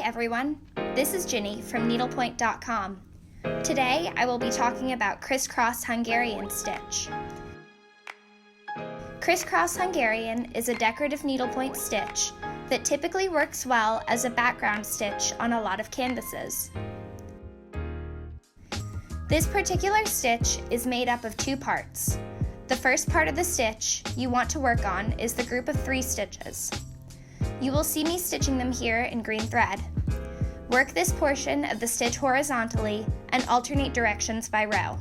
everyone, this is Ginny from Needlepoint.com. Today I will be talking about crisscross Hungarian stitch. Crisscross Hungarian is a decorative needlepoint stitch that typically works well as a background stitch on a lot of canvases. This particular stitch is made up of two parts. The first part of the stitch you want to work on is the group of 3 stitches. You will see me stitching them here in green thread. Work this portion of the stitch horizontally and alternate directions by row.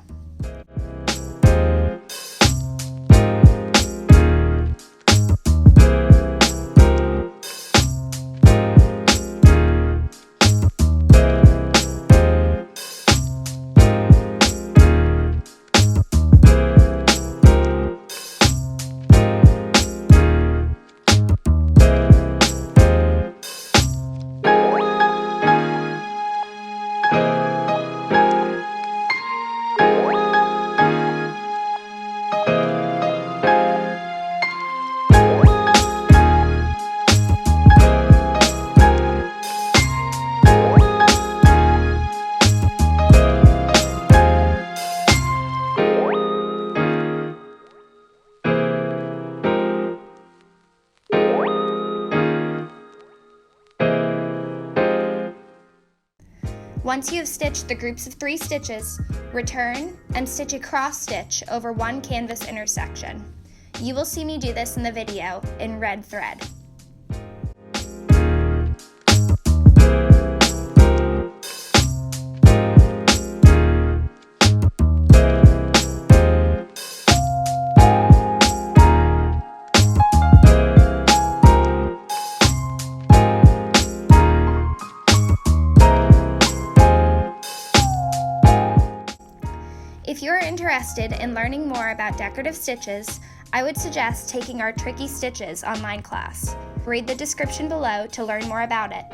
Once you have stitched the groups of 3 stitches, return and stitch a cross stitch over one canvas intersection. You will see me do this in the video in red thread. If you are interested in learning more about decorative stitches, I would suggest taking our Tricky Stitches online class. Read the description below to learn more about it.